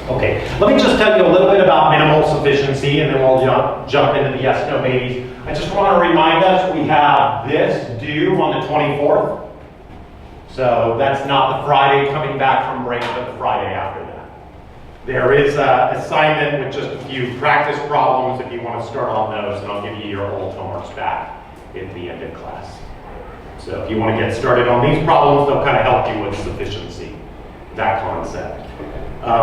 Okay, let me just tell you a little bit about minimal sufficiency, and then we'll jump into the yes, no, maybes. I just want to remind us we have this due on the 24th. So that's not the Friday coming back from break, but the Friday after that. There is an assignment with just a few practice problems if you want to start on those, and I'll give you your old homeworks back at the end of class. So if you want to get started on these problems, they'll kind of help you with sufficiency, that concept.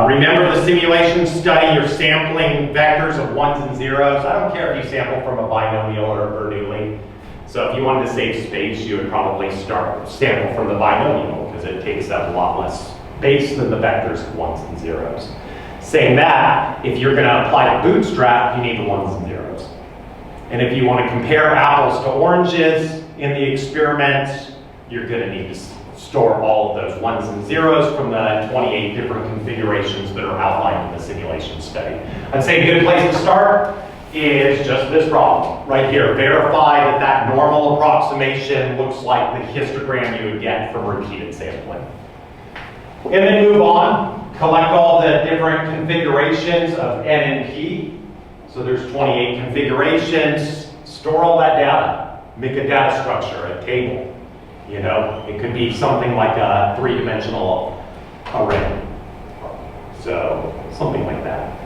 Remember the simulation study, you're sampling vectors of ones and zeros. I don't care if you sample from a binomial or a Bernoulli. So if you wanted to save space, you would probably sample from the binomial because it takes up a lot less space than the vectors of ones and zeros. Saying that, if you're going to apply to bootstrap, you need the ones and zeros. And if you want to compare apples to oranges in the experiment, you're going to need to store all of those ones and zeros from the 28 different configurations that are outlined in the simulation study. I'd say a good place to start is just this problem right here. Verify that that normal approximation looks like the histogram you would get from repeated sampling. And then move on, collect all the different configurations of N and P. So there's 28 configurations, store all that data, make a data structure, a table. You know, it could be something like a three-dimensional array. So something like that.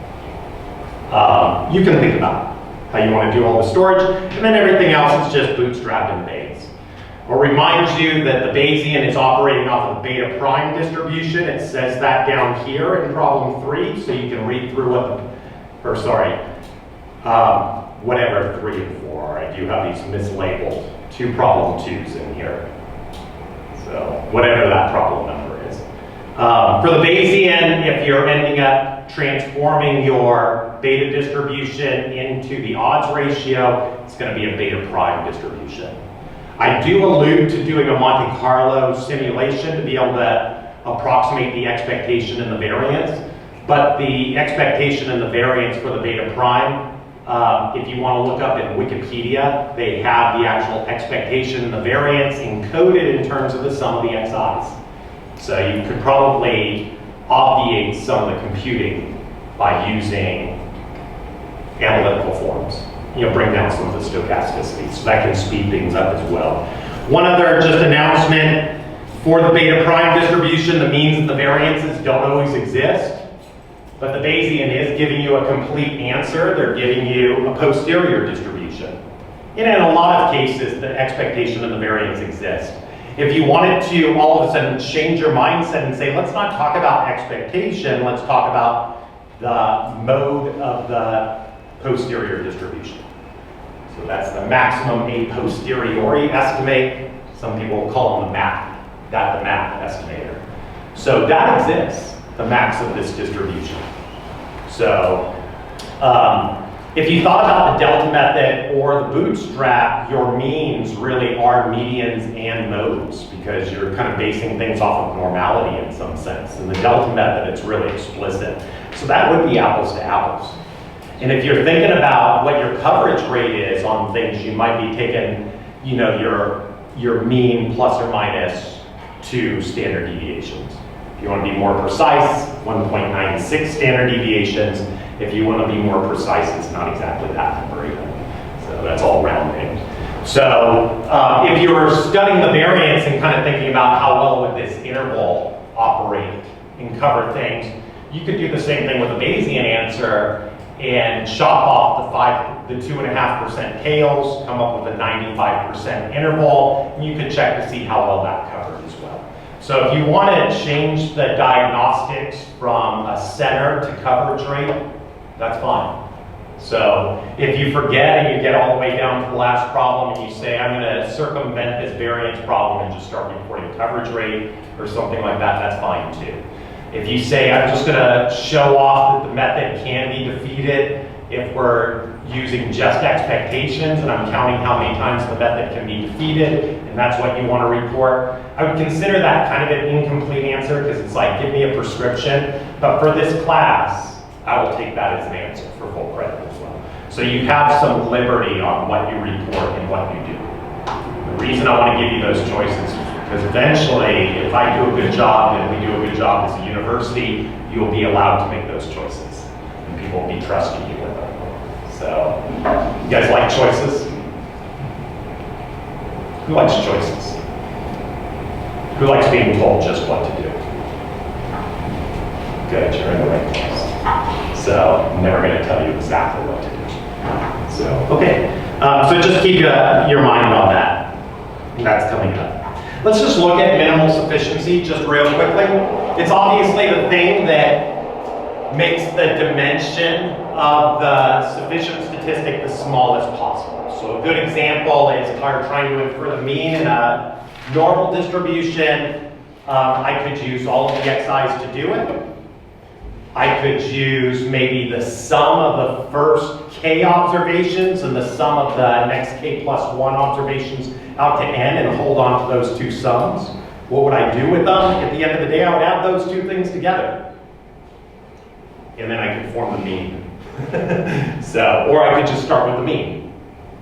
You can think about how you want to do all the storage, and then everything else is just bootstrapped in Bayes. I'll remind you that the Bayesian is operating off of the beta prime distribution. It says that down here in problem 3, so you can read through whatever 3 and 4 are. I do have these mislabeled, 2 problem 2s in here. So whatever that problem number is. For the Bayesian, if you're ending up transforming your beta distribution into the odds ratio, it's going to be a beta prime distribution. I do allude to doing a Monte Carlo simulation to be able to approximate the expectation and the variance, but the expectation and the variance for the beta prime, if you want to look up in Wikipedia, they have the actual expectation and the variance encoded in terms of the sum of the xi's. So you could probably obviate some of the computing by using analytical forms. You know, bring down some of the stochasticity, so that can speed things up as well. One other just announcement for the beta prime distribution, the means and the variances don't always exist. But the Bayesian is giving you a complete answer. They're giving you a posterior distribution. And in a lot of cases, the expectation and the variance exist. If you wanted to all of a sudden change your mindset and say, let's not talk about expectation, let's talk about the mode of the posterior distribution. So that's the maximum a posteriori estimate. Some people call them the map estimator. So that exists, the max of this distribution. So if you thought about the delta method or the bootstrap, your means really are medians and modes because you're kind of basing things off of normality in some sense. In the delta method, it's really explicit. So that would be apples to apples. And if you're thinking about what your coverage rate is on things, you might be taking, you know, your mean plus or minus 2 standard deviations. If you want to be more precise, 1.96 standard deviations. If you want to be more precise, it's not exactly that number even. So that's all rounding. So if you were studying the variance and kind of thinking about how well would this interval operate and cover things, you could do the same thing with a Bayesian answer and chop off the 2.5% tails, come up with a 95% interval, and you could check to see how well that covered as well. So if you want to change the diagnostics from a center to coverage rate, that's fine. So if you forget and you get all the way down to the last problem and you say, I'm going to circumvent this variance problem and just start reporting coverage rate or something like that, that's fine too. If you say, I'm just going to show off that the method can be defeated if we're using just expectations and I'm counting how many times the method can be defeated and that's what you want to report, I would consider that kind of an incomplete answer because it's like, give me a prescription. But for this class, I will take that as an answer for full credit as well. So you have some liberty on what you report and what you do. The reason I want to give you those choices Because eventually, if I do a good job and we do a good job as a university, you'll be allowed to make those choices. And people will be trusting you with them. So, you guys like choices? Who likes choices? Who likes being told just what to do? Good, you're in the right place. So, I'm never going to tell you exactly what to do. So, okay. So just keep your mind on that. That's coming up. Let's just look at minimal sufficiency just real quickly. It's obviously the thing that makes the dimension of the sufficient statistic the smallest possible. So a good example is if I were trying to infer the mean in a normal distribution, I could use all of the xi's to do it. I could use maybe the sum of the first k observations and the sum of the next k plus 1 observations out to n and hold on to those two sums. What would I do with them? At the end of the day, I would add those two things together. And then I could form the mean. Or I could just start with the mean.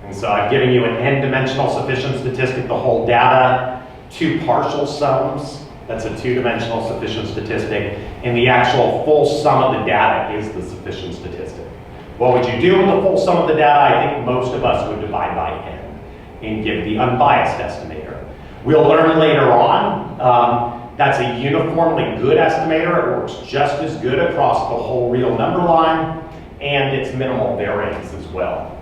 And so I've given you an n-dimensional sufficient statistic, the whole data, two partial sums. That's a two-dimensional sufficient statistic. And the actual full sum of the data is the sufficient statistic. What would you do with the full sum of the data? I think most of us would divide by n and give the unbiased estimator. We'll learn later on, that's a uniformly good estimator. It works just as good across the whole real number line, and it's minimal variance as well.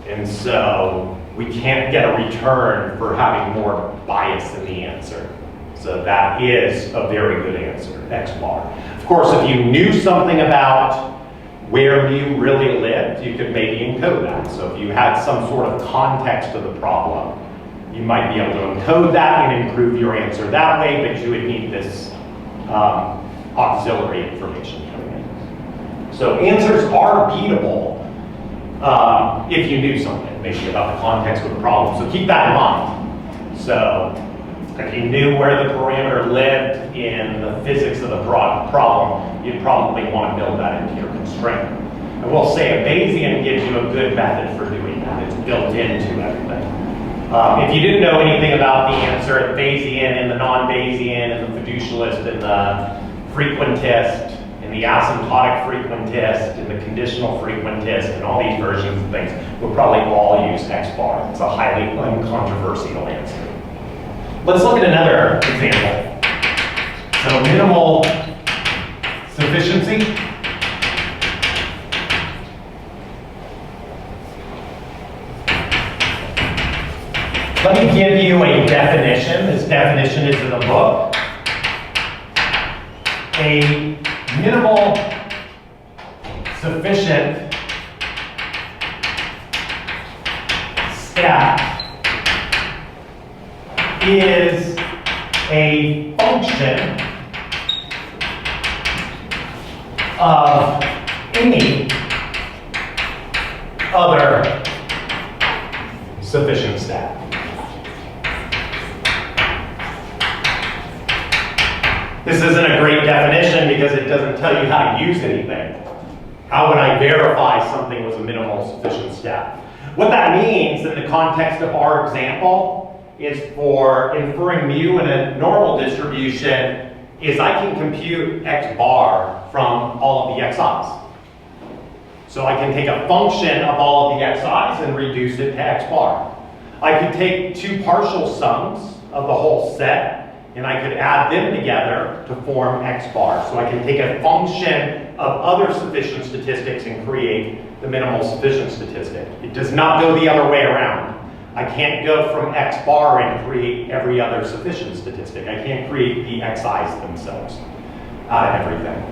And so we can't get a return for having more bias in the answer. So that is a very good answer, X bar. Of course, if you knew something about where mu really lived, you could maybe encode that. So if you had some sort of context of the problem, you might be able to encode that and improve your answer that way, but you would need this auxiliary information coming in. So answers are beatable if you knew something, maybe about the context of the problem. So keep that in mind. So if you knew where the parameter lived in the physics of the problem, you'd probably want to build that into your constraint. I will say a Bayesian gives you a good method for doing that. It's built into everything. If you didn't know anything about the answer at Bayesian and the non-Bayesian and the fiducialist and the frequentist and the asymptotic frequentist and the conditional frequentist and all these versions of things, we'll probably all use X bar. It's a highly uncontroversial answer. Let's look at another example. So minimal sufficiency. Let me give you a definition. This definition is in the book. A minimal sufficient stat is a function of any other sufficient stat. This isn't a great definition because it doesn't tell you how to use anything. How would I verify something was a minimal sufficient stat? What that means in the context of our example is for inferring mu in a normal distribution is I can compute X bar from all of the Xi's. So I can take a function of all of the Xi's and reduce it to X bar. I could take two partial sums of the whole set and I could add them together to form X bar. So I can take a function of other sufficient statistics and create the minimal sufficient statistic. It does not go the other way around. I can't go from X bar and create every other sufficient statistic. I can't create the Xi's themselves out of everything.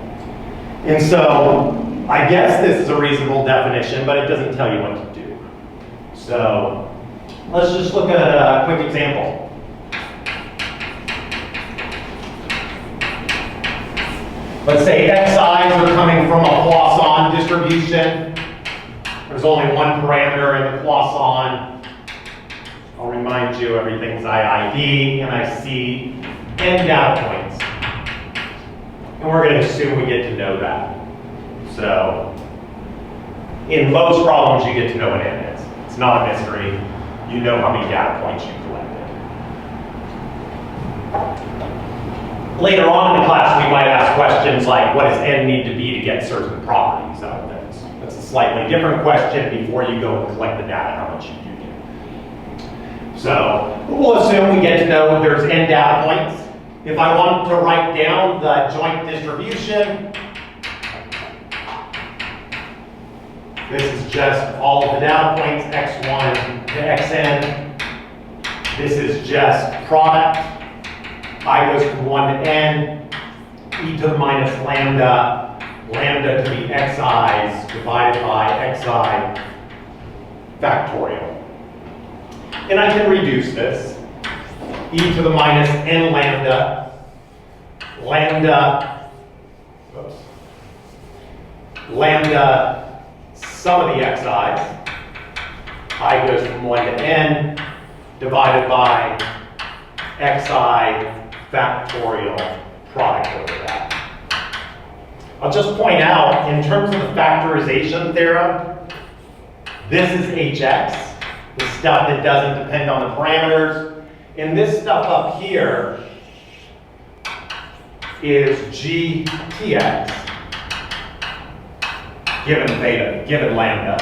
And so I guess this is a reasonable definition, but it doesn't tell you what to do. So let's just look at a quick example. Let's say Xi's are coming from a Poisson distribution. There's only one parameter in the Poisson. I'll remind you everything's IID, and I see n data points. And we're going to assume we get to know that. So in most problems, you get to know what n is. It's not a mystery. You know how many data points you collected. Later on in the class, we might ask questions like, what does n need to be to get certain properties out of things? That's a slightly different question before you go and collect the data, how much you do get. So we'll assume we get to know there's n data points. If I want to write down the joint distribution, this is just all of the data points, x1 to xn. This is just product. I goes from 1 to n, e to the minus lambda, lambda to the xi's divided by xi factorial. And I can reduce this. E to the minus n lambda, lambda, sum of the xi's, I goes from 1 to n, divided by xi factorial product over that. I'll just point out, in terms of the factorization theorem, this is hx, the stuff that doesn't depend on the parameters. And this stuff up here is gtx, given theta, given lambda.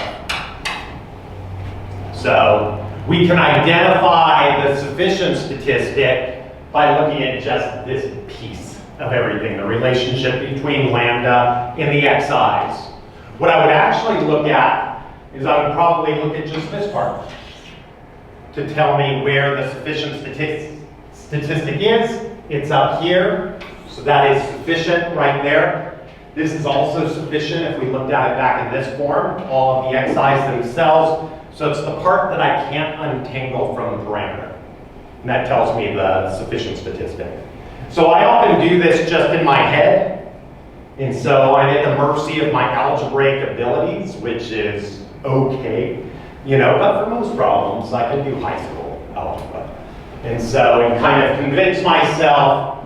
So we can identify the sufficient statistic by looking at just this piece of everything, the relationship between lambda and the xi's. What I would actually look at is I would probably look at just this part to tell me where the sufficient statistic is. It's up here, so that is sufficient right there. This is also sufficient if we looked at it back in this form, all of the xi's themselves. So it's the part that I can't untangle from the parameter. And that tells me the sufficient statistic. So I often do this just in my head. And so I'm at the mercy of my algebraic abilities, which is okay. But for most problems, I can do high school algebra. And so I kind of convince myself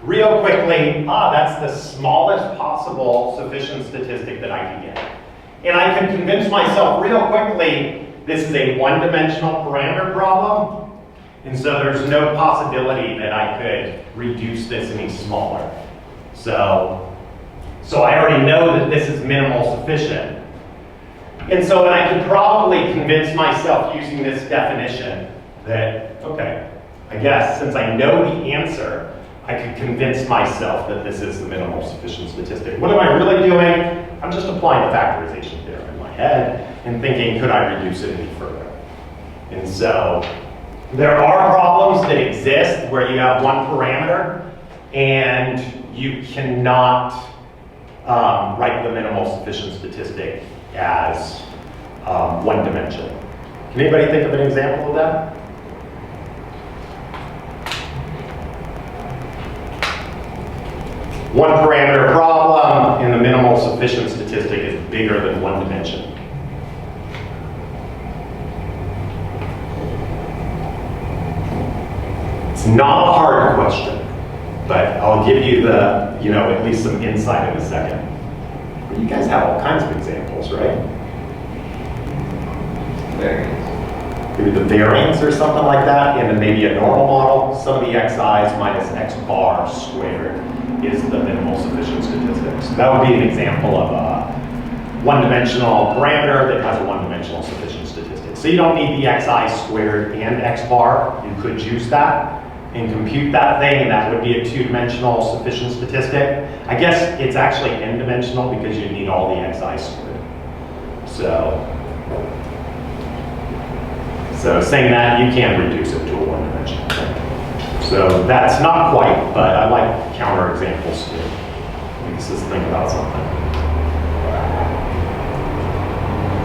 real quickly, that's the smallest possible sufficient statistic that I can get. And I can convince myself real quickly, this is a one-dimensional parameter problem. And so there's no possibility that I could reduce this any smaller. So I already know that this is minimal sufficient. And so I could probably convince myself using this definition that, okay, I guess since I know the answer, I could convince myself that this is the minimal sufficient statistic. What am I really doing? I'm just applying the factorization theorem in my head and thinking, could I reduce it any further? And so there are problems that exist where you have one parameter and you cannot write the minimal sufficient statistic as one dimension. Can anybody think of an example of that? One parameter problem and the minimal sufficient statistic is bigger than one dimension. It's not a hard question, but I'll give you the, at least some insight in a second. But you guys have all kinds of examples, right? Variance. Maybe the variance or something like that, and then maybe a normal model. Some of the xi's minus x bar squared is the minimal sufficient statistic. So that would be an example of a one-dimensional parameter that has a one-dimensional sufficient statistic. So you don't need the xi squared and x bar. You could use that and compute that thing, and that would be a two-dimensional sufficient statistic. I guess it's actually n-dimensional because you need all the xi squared. So saying that, you can reduce it to a one-dimensional thing. So that's not quite, but I like counter examples too. Makes us think about something.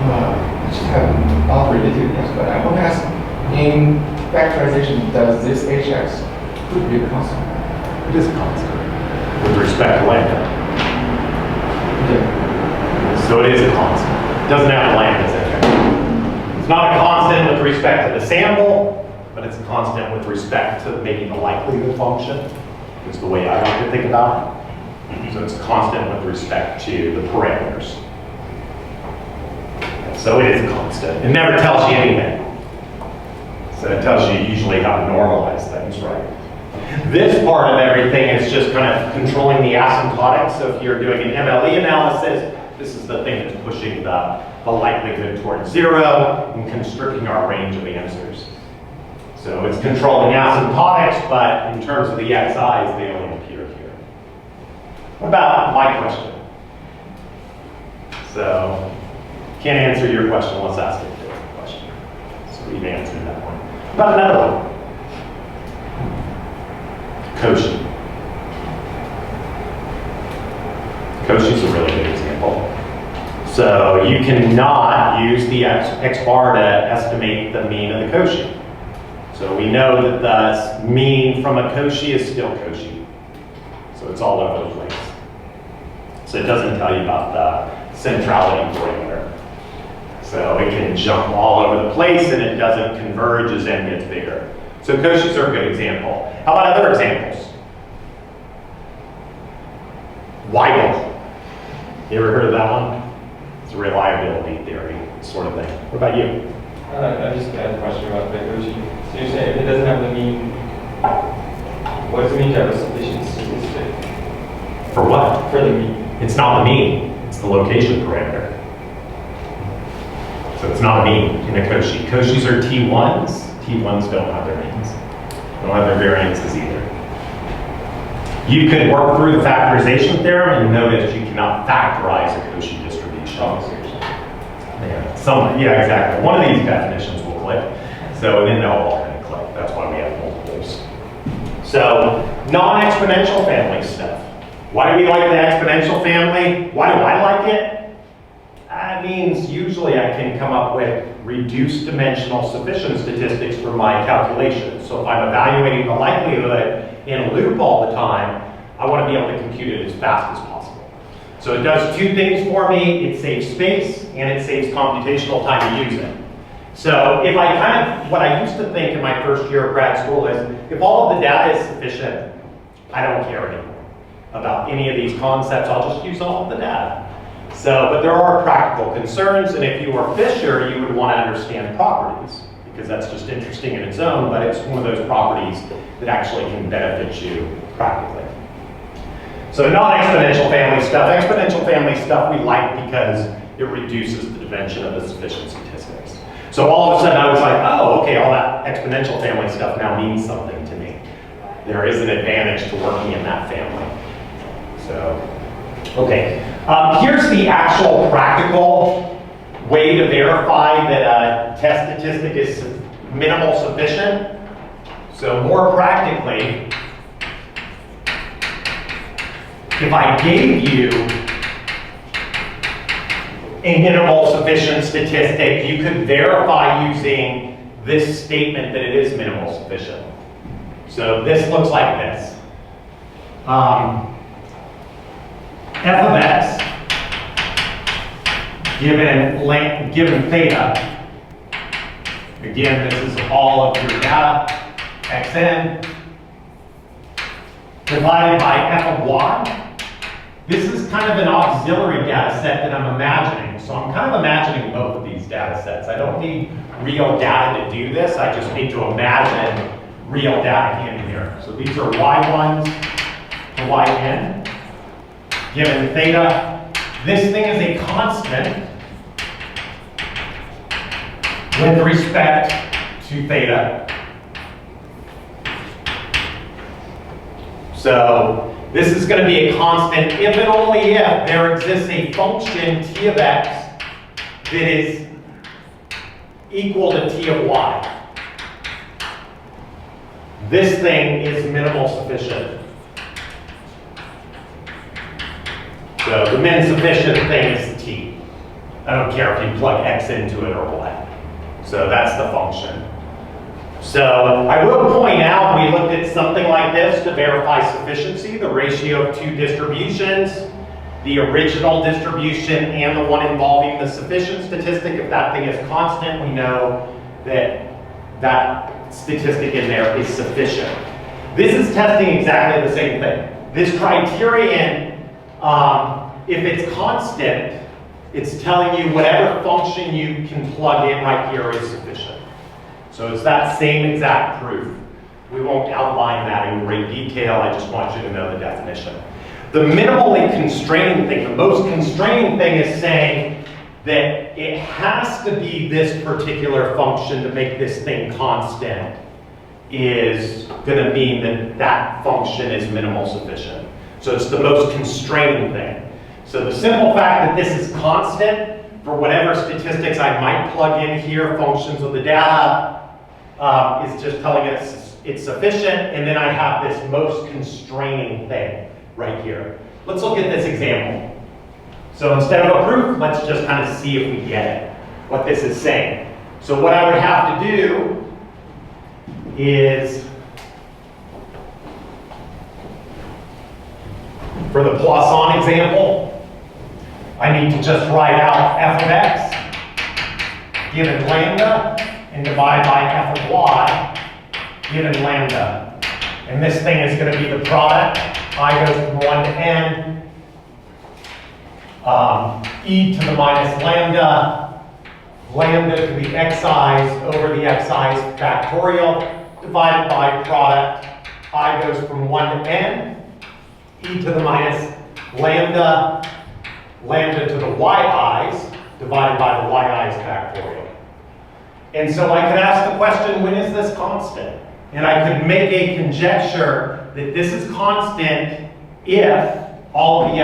I just have not related this, but I want to ask, in factorization, does this hx could be a constant? It is a constant with respect to lambda. Yeah. So it is a constant. It doesn't have lambdas in there. It's not a constant with respect to the sample, but it's a constant with respect to maybe the likelihood function, is the way I like to think about it. So it's a constant with respect to the parameters. So it is a constant. It never tells you anything. So it tells you usually how to normalize things, right? This part of everything is just kind of controlling the asymptotic. So if you're doing an MLE analysis, this is the thing that's pushing the likelihood towards 0 and constricting our range of answers. So it's controlling asymptotics, but in terms of the xi's, they only appear here. What about my question? So, can't answer your question, let's ask a different question. So we've answered that one. What about another one? Cauchy. Cauchy's a really good example. So you cannot use the x bar to estimate the mean of the Cauchy. So we know that the mean from a Cauchy is still Cauchy. So it's all over the place. So it doesn't tell you about the centrality parameter. So it can jump all over the place and it doesn't converge as n gets bigger. So Cauchys are a good example. How about other examples? Weibull. You ever heard of that one? It's a reliability theory sort of thing. What about you? I just had a question about the Cauchy. So you're saying if it doesn't have the mean, what does it mean to have a sufficient statistic? For what? For the mean. It's not the mean, it's the location parameter. So it's not a mean in a Cauchy. Cauchys are T1s. T1s don't have their means. They don't have their variances either. You could work through the factorization theorem and notice you cannot factorize a Cauchy distribution. Yeah, exactly. One of these definitions will click. So then they'll all kind of click. That's why we have multiples. So non-exponential family stuff. Why do we like the exponential family? Why do I like it? That means usually I can come up with reduced dimensional sufficient statistics for my calculations. So if I'm evaluating the likelihood in a loop all the time, I want to be able to compute it as fast as possible. So it does two things for me. It saves space and it saves computational time to use it. So if I what I used to think in my first year of grad school is, if all of the data is sufficient, I don't care anymore about any of these concepts. I'll just use all of the data. So, but there are practical concerns, and if you were Fisher, you would want to understand properties, because that's just interesting in its own, but it's one of those properties that actually can benefit you practically. So non-exponential family stuff. Exponential family stuff we like because it reduces the dimension of the sufficient statistics. So all of a sudden I was like, oh, okay, all that exponential family stuff now means something to me. There is an advantage to working in that family. So, okay. Here's the actual practical way to verify that a test statistic is minimal sufficient. So more practically, if I gave you a minimal sufficient statistic, you could verify using this statement that it is minimal sufficient. So this looks like this. F of x given theta, again, this is all of your data, xn, divided by f of y. This is kind of an auxiliary data set that I'm imagining. So I'm kind of imagining both of these data sets. I don't need real data to do this. I just need to imagine real data in here. So these are y1s to yn. Given theta, this thing is a constant with respect to theta. So this is going to be a constant if and only if there exists a function t of x that is equal to t of y. This thing is minimal sufficient. So the min sufficient thing is t. I don't care if you plug x into it or what. So that's the function. So I will point out we looked at something like this to verify sufficiency, the ratio of two distributions, the original distribution and the one involving the sufficient statistic. If that thing is constant, we know that that statistic in there is sufficient. This is testing exactly the same thing. This criterion, if it's constant, it's telling you whatever function you can plug in right here is sufficient. So it's that same exact proof. We won't outline that in great detail, I just want you to know the definition. The minimally constraining thing, the most constraining thing is saying that it has to be this particular function to make this thing constant is going to mean that that function is minimal sufficient. So it's the most constraining thing. So the simple fact that this is constant for whatever statistics I might plug in here, functions of the data, is just telling us it's sufficient, and then I have this most constraining thing right here. Let's look at this example. So instead of a proof, let's just kind of see if we get it, what this is saying. So what I would have to do is, for the Poisson example, I need to just write out f of x given lambda and divide by f of y given lambda. And this thing is going to be the product. I goes from 1 to n, e to the minus lambda, lambda to the xi's over the xi's factorial, divided by product. I goes from 1 to n, e to the minus lambda, lambda to the yi's, divided by the yi's factorial. And so I could ask the question, when is this constant? And I could make a conjecture that this is constant if all of the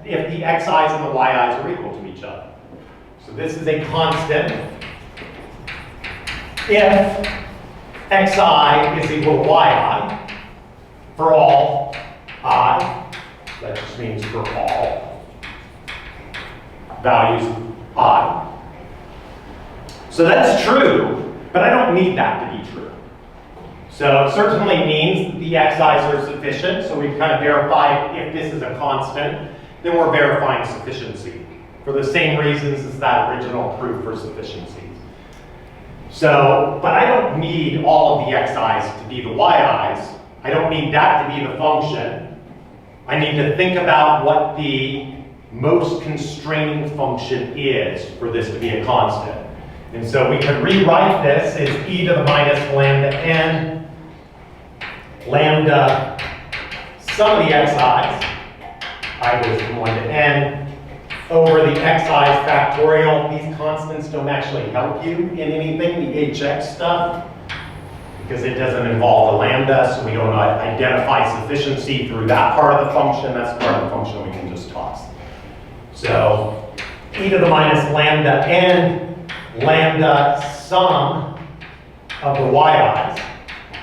if the xi's and the yi's are equal to each other. So this is a constant if xi is equal to yi for all I. That just means for all values I. So that's true, but I don't need that to be true. So it certainly means that the xi's are sufficient, so we've kind of verified if this is a constant, then we're verifying sufficiency for the same reasons as that original proof for sufficiency. So, but I don't need all of the xi's to be the yi's. I don't need that to be the function. I need to think about what the most constraining function is for this to be a constant. And so we could rewrite this as e to the minus lambda n, lambda sum of the xi's, I goes from 1 to n, over the xi's factorial. These constants don't actually help you in anything, the hx stuff, because it doesn't involve the lambda, so we don't identify sufficiency through that part of the function. That's part of the function we can just toss. So e to the minus lambda n, lambda sum of the yi's,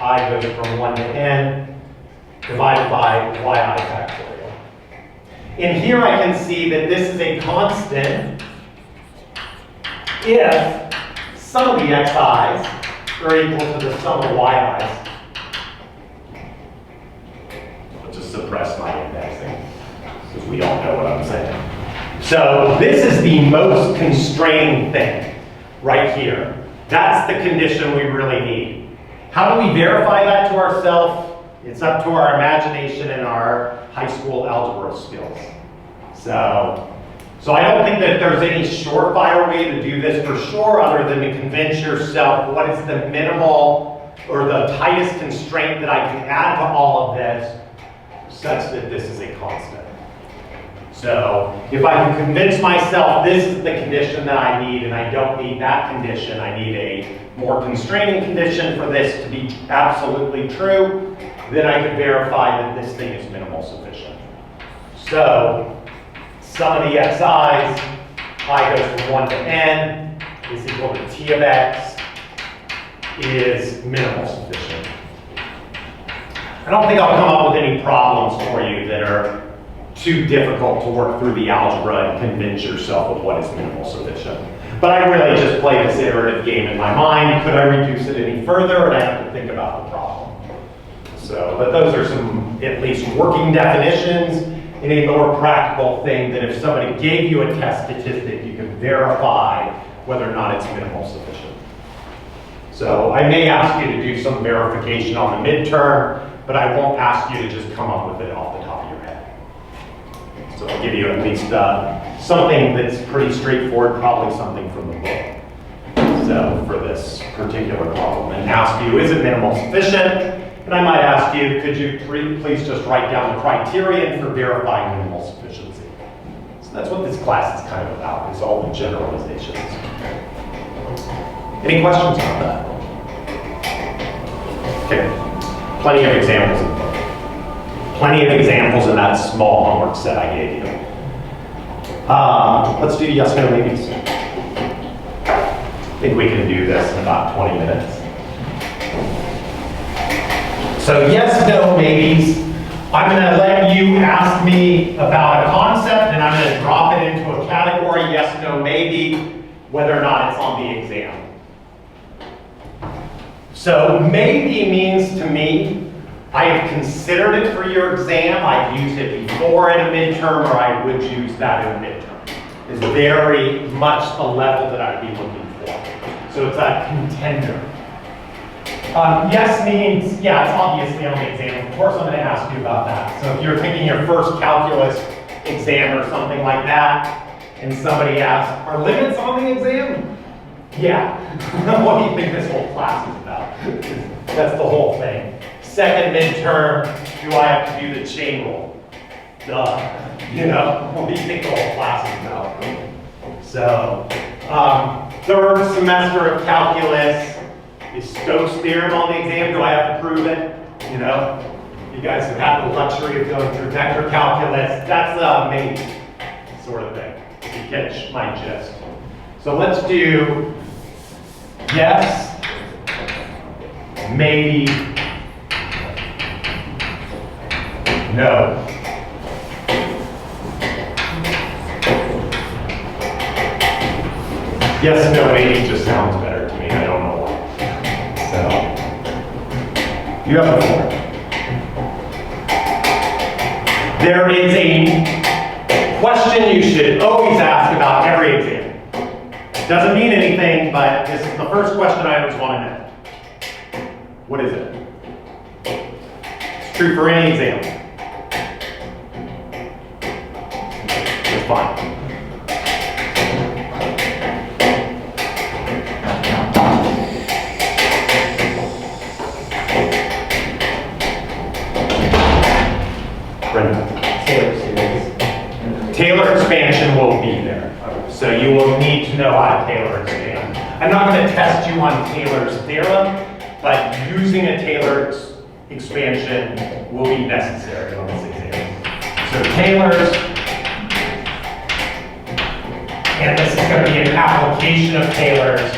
I goes from 1 to n, divided by yi factorial. In here I can see that this is a constant if some of the xi's are equal to the sum of yi's. I'll just suppress my indexing, because we all know what I'm saying. So this is the most constraining thing right here. That's the condition we really need. How do we verify that to ourselves? It's up to our imagination and our high school algebra skills. So I don't think that there's any surefire way to do this for sure, other than to convince yourself what is the minimal or the tightest constraint that I can add to all of this such that this is a constant. So if I can convince myself this is the condition that I need and I don't need that condition, I need a more constraining condition for this to be absolutely true, then I can verify that this thing is minimal sufficient. So sum of the xi's, I goes from 1 to n, is equal to t of x, is minimal sufficient. I don't think I'll come up with any problems for you that are too difficult to work through the algebra and convince yourself of what is minimal sufficient. But I really just play this iterative game in my mind. Could I reduce it any further, or I have to think about the problem? So, but those are some at least working definitions in a more practical thing that if somebody gave you a test statistic, you can verify whether or not it's minimal sufficient. So I may ask you to do some verification on the midterm, but I won't ask you to just come up with it off the top of your head. So I'll give you at least something that's pretty straightforward, probably something from the book. So for this particular problem, and ask you, is it minimal sufficient? And I might ask you, could you please just write down the criterion for verifying minimal sufficiency? So that's what this class is kind of about, is all the generalizations. Any questions on that? Okay, plenty of examples in the book. Plenty of examples in that small homework set I gave you. Let's do yes, no, maybes. I think we can do this in about 20 minutes. So yes, no, maybes. I'm going to let you ask me about a concept, and I'm going to drop it into a category, yes, no, maybe, whether or not it's on the exam. So maybe means to me, I have considered it for your exam, I've used it before in a midterm, or I would use that in a midterm. It's very much the level that I'd be looking for. So it's a contender. Yes means, yeah, it's obviously on the exam. Of course I'm going to ask you about that. So if you're taking your first calculus exam or something like that, and somebody asks, are limits on the exam? Yeah. What do you think this whole class is about? That's the whole thing. Second midterm, do I have to do the chain rule? Duh. You know, what do you think the whole class is about? So, third semester of calculus, is Stokes' theorem on the exam? Do I have to prove it? You know, you guys have had the luxury of going through vector calculus. That's a maybe sort of thing, if you catch my gist. So let's do yes, maybe, no. Yes, no, maybe just sounds better to me. I don't know why. So, you have the floor. There is a question you should always ask about every exam. Doesn't mean anything, but this is the first question I always want to know. What is it? It's true for any exam. It's fine. Taylor expansion will be there. So you will need to know how to Taylor expand. I'm not going to test you on Taylor's theorem, but using a Taylor expansion will be necessary on this exam. So Taylor's, and this is going to be an application of Taylor's.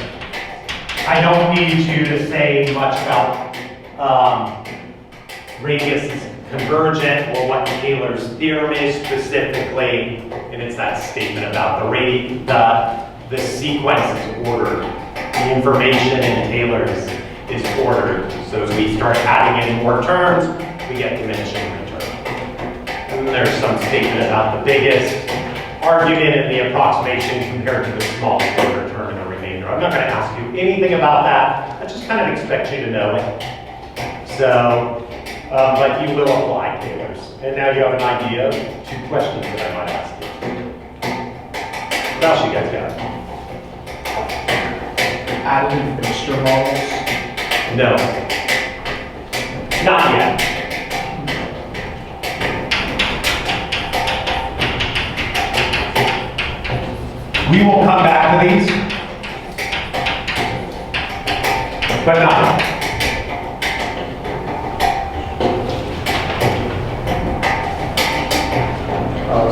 I don't need you to say much about radius is convergent or what Taylor's theorem is specifically, and it's that statement about the sequence is ordered. The information in Taylor's is ordered. So as we start adding in more terms, we get diminishing return. And then there's some statement about the biggest argument in the approximation compared to the smallest return in the remainder. I'm not going to ask you anything about that. I just kind of expect you to know it. So, but you will apply Taylor's. And now you have an idea of two questions that I might ask you. What else you guys got? Additive mixture models. No. Not yet. We will come back to these, but not yet.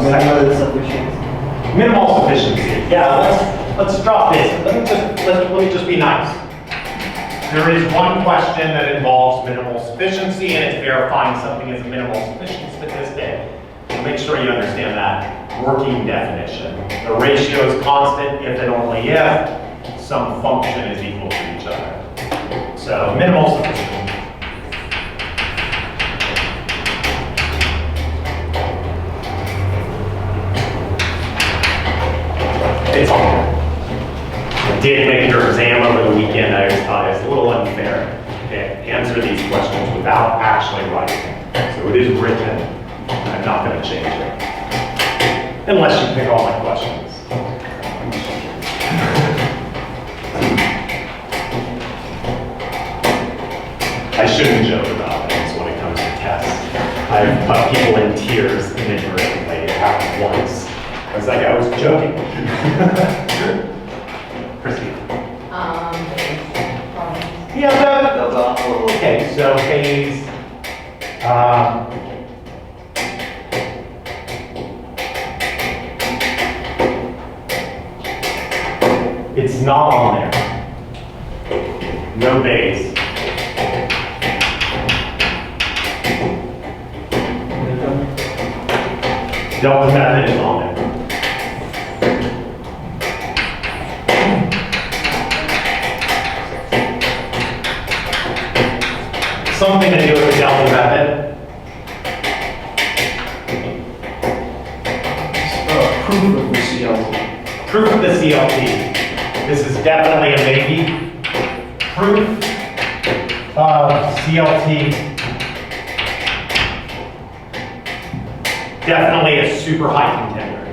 Minimal sufficiency. Minimal sufficiency. Yeah, let's drop this. Let me just be nice. There is one question that involves minimal sufficiency, and it's verifying something as a minimal sufficient statistic. So make sure you understand that working definition. The ratio is constant if and only if some function is equal to each other. So minimal sufficiency. It's all good. I did make your exam over the weekend. I just thought it was a little unfair to answer these questions without actually writing. So it is written. I'm not going to change it. Unless you pick all my questions. I shouldn't joke about it. of people in tears inadvertently. It happened once. I was like, I was joking. Christine. Yeah, okay, so phase. It's not on there. No base. Delta method is on there. Something to do with the delta method. Proof of the CLT. Proof of the CLT. This is definitely a maybe. Proof of CLT. Definitely a super high contender.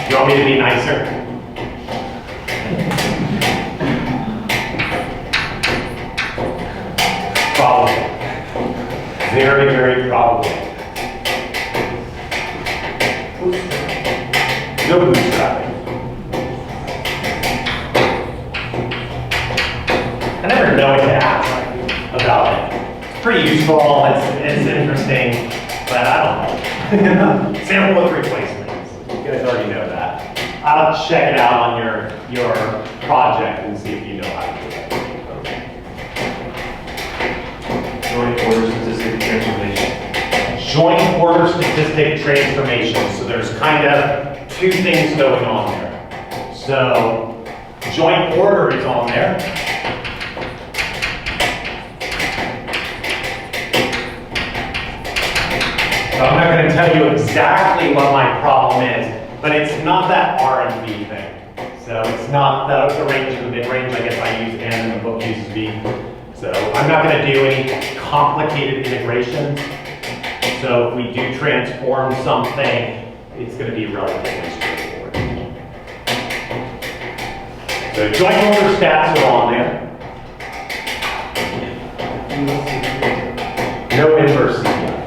You want me to be nicer? Probably. Very, very probably. No bootstrapping. I never know what to ask about it. It's pretty useful, it's interesting, but I don't know. Sample with replacements. You guys already know that. I'll check it out on your project and see if you know how to do it. Joint order statistic transformation. Joint order statistic transformation. So there's kind of two things going on there. So joint order is on there. So I'm not going to tell you exactly what my problem is, but it's not that R and B thing. So it's not the range and the mid-range. I guess I use N and the book uses B. So I'm not going to do any complicated integrations. So if we do transform something, it's going to be relatively straightforward. So joint order stats are on there. No inverse CPI.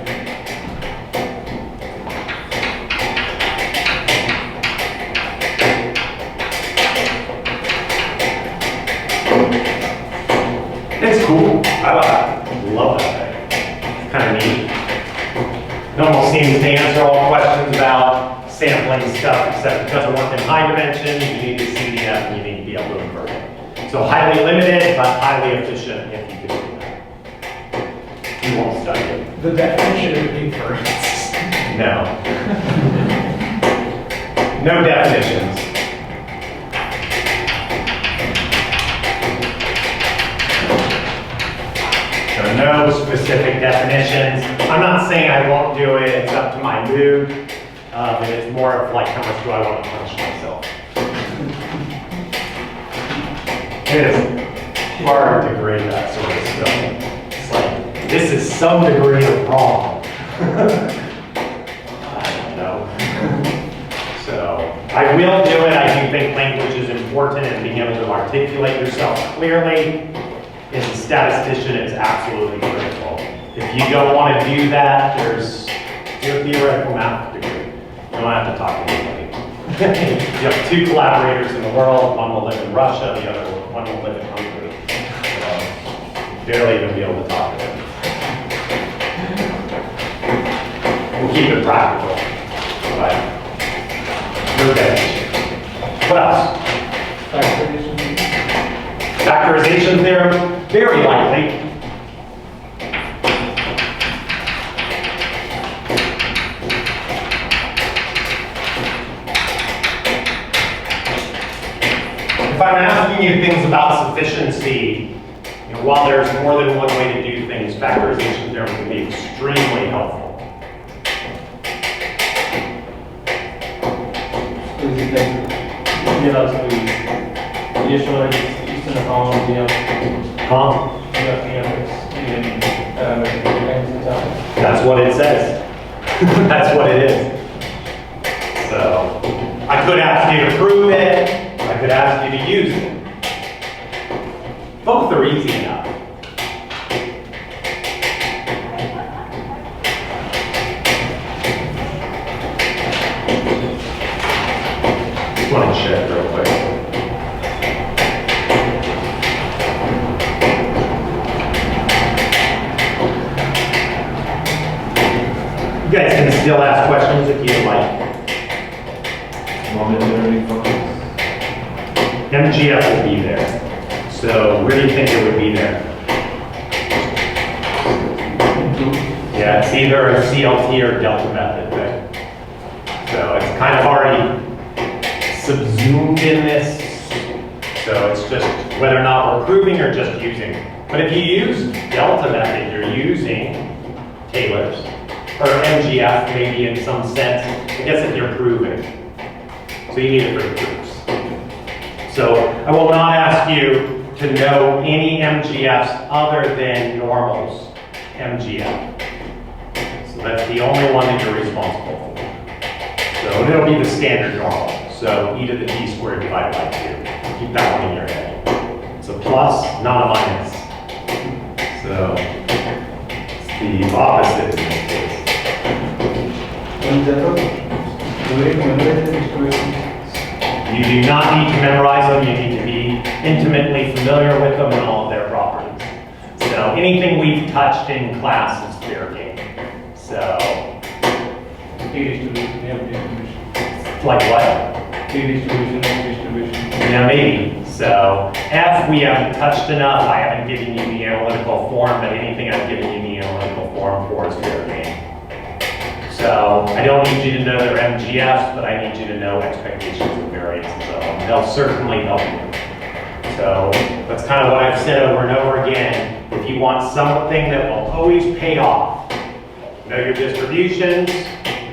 It's cool. I love that thing. It's kind of neat. It almost seems to answer all questions about sampling stuff, except it doesn't work in high dimension. You need the CDF and you need to be able to invert it. So highly limited, but highly efficient if you can do that. You won't study it. The definition of inference. No. No definitions. So no specific definitions. I'm not saying I won't do it, it's up to my mood. But it's more of like, how much do I want to punish myself? It is hard to grade that sort of stuff. It's like, this is some degree of wrong. I don't know. So, I will do it. I do think language is important and being able to articulate yourself clearly. As a statistician, it's absolutely critical. If you don't want to do that, do a theoretical math degree. You don't have to talk to anybody. You have two collaborators in the world. One will live in Russia, the other one will live in Hungary. So, barely even be able to talk to them. We'll keep it practical. But no definition. What else? Factorization theorem, very likely. If I'm asking you things about sufficiency, while there's more than one way to do things, factorization theorem can be extremely helpful. That's what it says. That's what it is. So, I could ask you to prove it. I could ask you to use it. Both are easy enough. still ask questions if you'd like. Non-engineering functions. MGF will be there. So where do you think it would be there? Yeah, it's either a CLT or delta method thing. So it's kind of already subsumed in this. So it's just whether or not we're proving or just using. But if you use delta method, you're using Taylor's or MGF maybe in some sense. I guess if you're proving. So you need it for the proofs. So I will not ask you to know any MGFs other than normal's MGF. So that's the only one that you're responsible for. So it'll be the standard normal. So e to the t squared divided by 2. Keep that one in your head. It's a plus, not a minus. So it's the opposite in this case. In general, do we memorize the distributions? You do not need to memorize them. You need to be intimately familiar with them and all of their properties. So anything we've touched in class is fair game. So T-distribution, F distribution. like what? T-distribution, F distribution. Yeah, maybe. So F we haven't touched enough. I haven't given you the analytical form, but anything I've given you the analytical form for is fair game. So I don't need you to know their MGFs, but I need you to know expectations of variance. So they'll certainly help you. So that's kind of what I've said over and over again. If you want something that will always pay off, know your distributions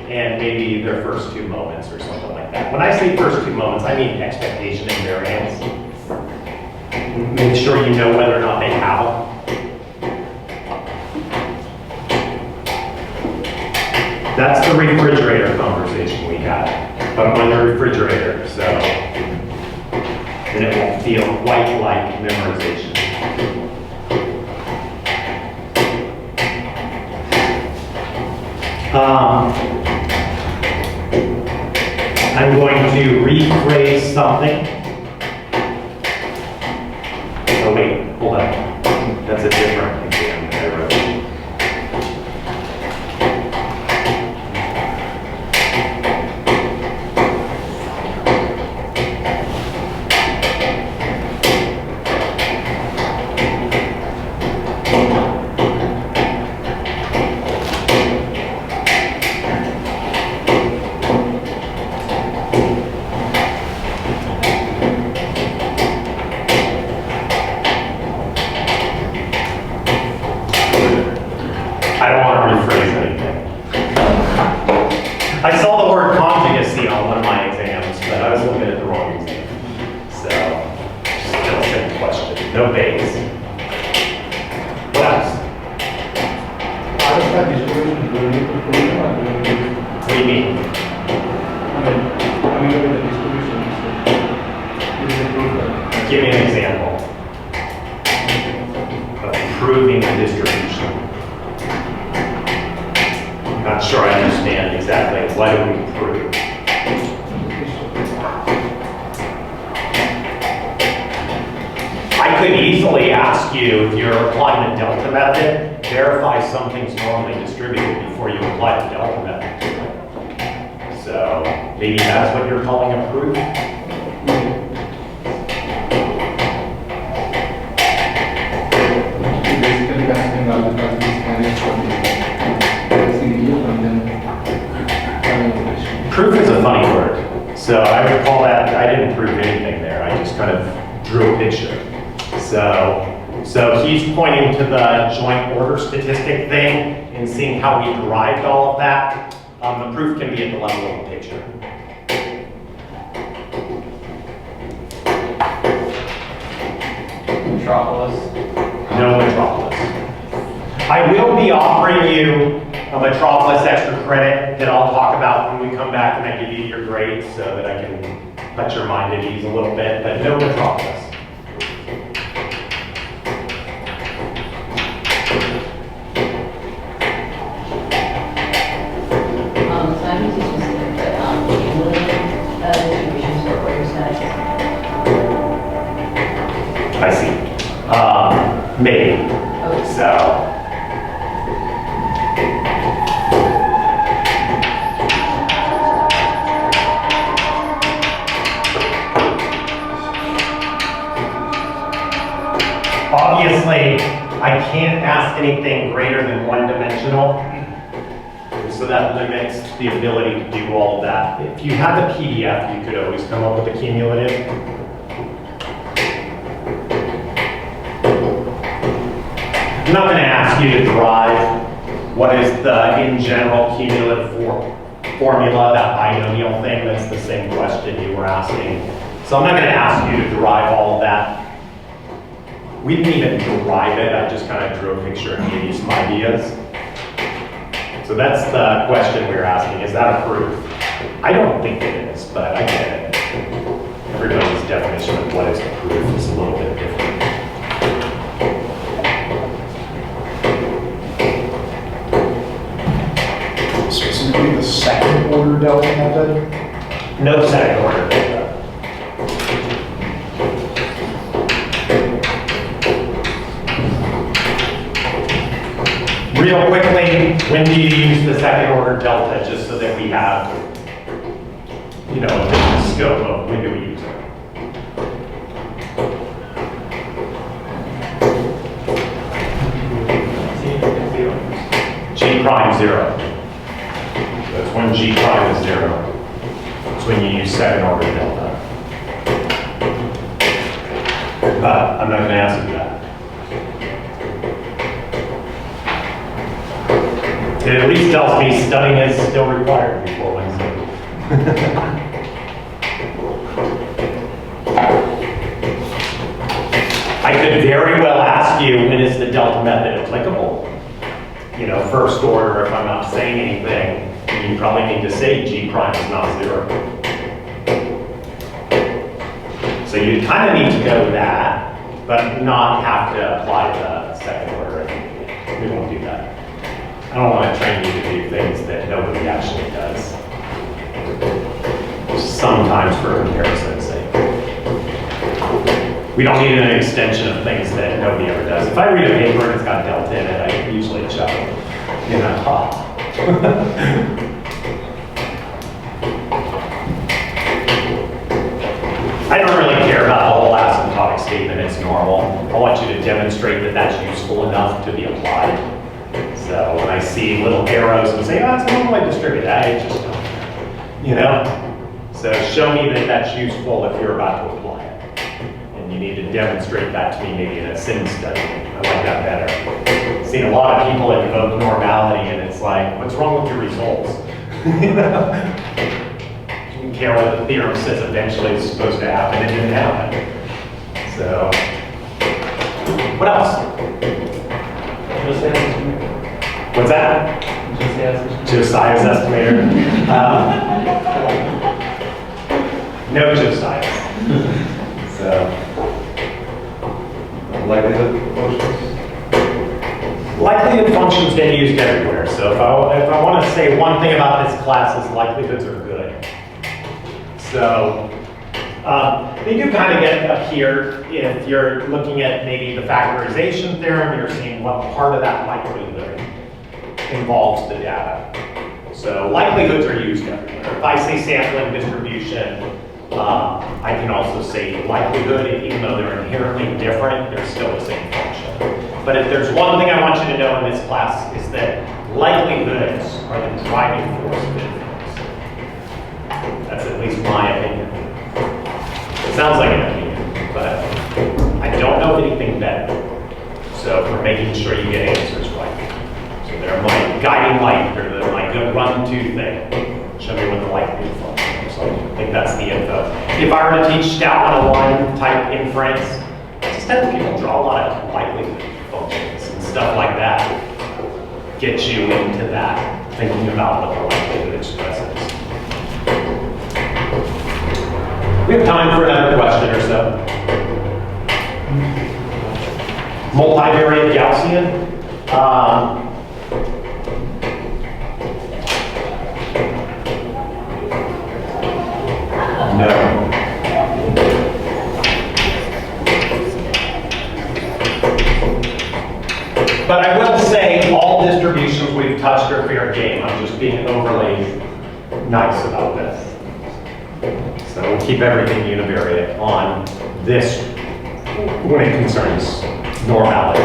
and maybe their first 2 moments or something like that. When I say first 2 moments, I mean expectation and variance. Make sure you know whether or not they have them. That's the refrigerator conversation we had. But I'm on the refrigerator, so then it won't feel quite like memorization. I'm going to rephrase something. Oh wait, hold on. That's a different exam that I wrote. I saw the word conjugacy on one of my exams, but I was looking at the wrong exam. So, still same question. No base. What else? Part of the distribution, do we need to prove them or do we need to? What do you mean? I mean, with the distribution, is it proof? Give me an example of proving the distribution. I'm not sure I understand exactly what do we prove. I could easily ask you, if you're applying the delta method, verify something's normally distributed before you apply the delta method to it. So maybe that's what you're calling a proof? Basically, casting all the properties managed from the CDF and then having the distribution. Proof is a funny word. So I would call that, I didn't prove anything there. I just kind of drew a picture. So he's pointing to the joint order statistic thing and seeing how we derived all of that. The proof can be at the level of the picture. Metropolis. No metropolis. I will be offering you a metropolis extra credit that I'll talk about when we come back and I give you your grades so that I can put your mind at ease a little bit, but no metropolis. I see. Maybe. So. anything greater than one dimensional. So that limits the ability to do all of that. If you had the PDF, you could always come up with a cumulative. I'm not going to ask you to derive what is the in general cumulative formula, that binomial thing. That's the same question you were asking. So I'm not going to ask you to derive all of that. We didn't even derive it. I just kind of drew a picture and gave you some ideas. So that's the question we were asking. Is that a proof? I don't think it is, but I get it. Everybody's definition of what is a proof is a little bit different. Specifically the second order delta method? No second order delta. Real quickly, when do you use the second order delta, just so that we have, you know, a different scope of when do we use it? G prime 0. That's when G prime is 0. That's when you use second order delta. But I'm not going to ask you that. It at least tells me studying is still required before Wednesday. I could very well ask you, when is the delta method applicable? You know, first order, if I'm not saying anything, you probably need to say G prime is not 0. So you kind of need to know that, but not have to apply the second order. We won't do that. I don't want to train you to do things that nobody actually does. Sometimes for comparison's sake. We don't need an extension of things that nobody ever does. If I read a paper and it's got delta in it, I usually chuckle. You know, I don't really care about the whole asymptotic statement. It's normal. I want you to demonstrate that that's useful enough to be applied. So when I see little arrows and say, oh, it's normally distributed, I just don't, you know? So show me that that's useful if you're about to apply it. And you need to demonstrate that to me maybe in a sim study. I like that better. I've seen a lot of people invoke normality and it's like, what's wrong with your results? You know? You don't care what the theorem says eventually is supposed to happen, it didn't happen. So, what else? What's that? Josiah's estimator. No Josiah. So. Likelihood functions? Likelihood functions get used everywhere. So if I want to say one thing about this class is likelihoods are good. So they do kind of get up here if you're looking at maybe the factorization theorem, you're seeing what part of that likelihood involves the data. So likelihoods are used everywhere. If I say sampling distribution, I can also say likelihood, even though they're inherently different, they're still the same function. But if there's one thing I want you to know in this class is that likelihoods are the driving force of inference. That's at least my opinion. It sounds like an opinion, but I don't know anything better. So for making sure you get answers right. So they're my guiding light, or my good run-to thing. Show me what the likelihood function looks like. I think that's the info. If I were to teach Stat 101 type inference, I just have people draw a lot of likelihood functions and stuff like that. Get you into that, thinking about what the likelihood expresses. We have time for another question or so. Multivariate Gaussian. No. But I will say all distributions we've touched are fair game. I'm just being overly nice about this. So we'll keep everything univariate on this when it concerns normality.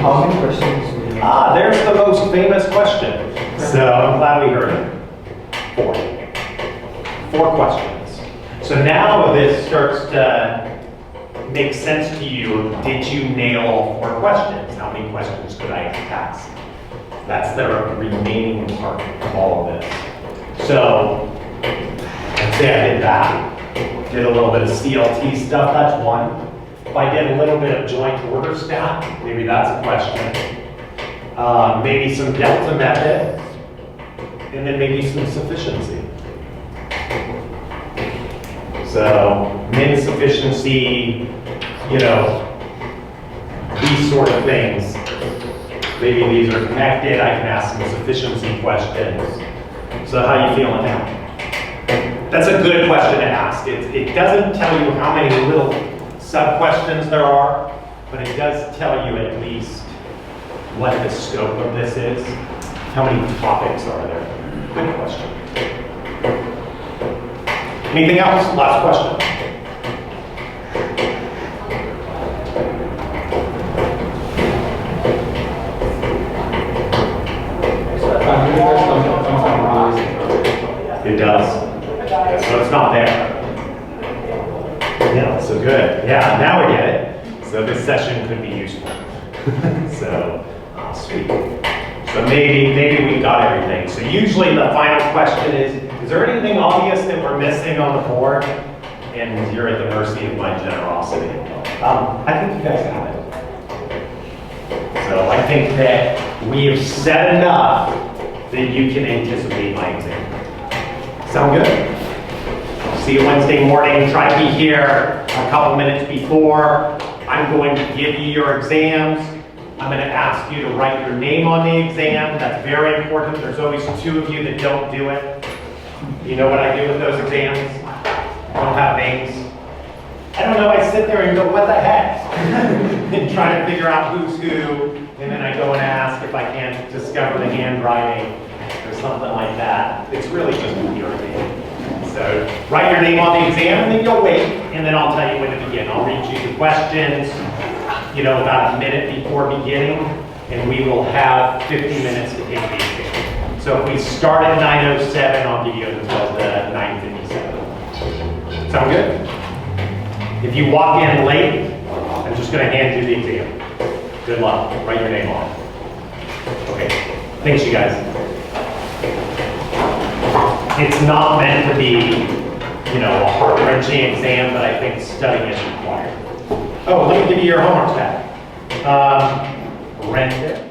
How many questions? Ah, there's the most famous question. So I'm glad we heard it. 4. 4 questions. So now this starts to make sense to you. Did you nail all 4 questions? How many questions could I ask? That's the remaining part of all of this. So let's say I did that. Did a little bit of CLT stuff, that's 1. If I did a little bit of joint order stat, maybe that's a question. Maybe some delta method, and then maybe some sufficiency. So min sufficiency, you know, these sort of things. Maybe these are connected. I can ask some sufficiency questions. So how are you feeling now? That's a good question to ask. It doesn't tell you how many little sub-questions there are, but it does tell you at least what the scope of this is. How many topics are there? Good question. Anything else? Last question. It does. Yeah, so it's not there. Yeah, so good. Yeah, now we get it. So this session could be useful. So, sweet. So maybe we got everything. So usually the final question is there anything obvious that we're missing on the board? And you're at the mercy of my generosity. I think you guys have it. So I think that we have said enough that you can anticipate my exam. Sound good? See you Wednesday morning. Try to be here a couple minutes before. I'm going to give you your exams. I'm going to ask you to write your name on the exam. That's very important. There's always 2 of you that don't do it. You know what I do with those exams? I don't have names. I don't know. I sit there and go, what the heck? And try to figure out who's who. And then I go and ask if I can't discover the handwriting or something like that. It's really just irritating. So write your name on the exam and then you'll wait. And then I'll tell you when to begin. I'll read you the questions, you know, about a minute before beginning. And we will have 50 minutes to take the exam. So if we start at 9:07, I'll give you until the 9:57. Sound good? If you walk in late, I'm just going to hand you the exam. Good luck. Write your name on it. Okay. Thanks, you guys. It's not meant to be, you know, a heart-wrenching exam, but I think studying is required. Oh, let me give you your homework back. Rent it.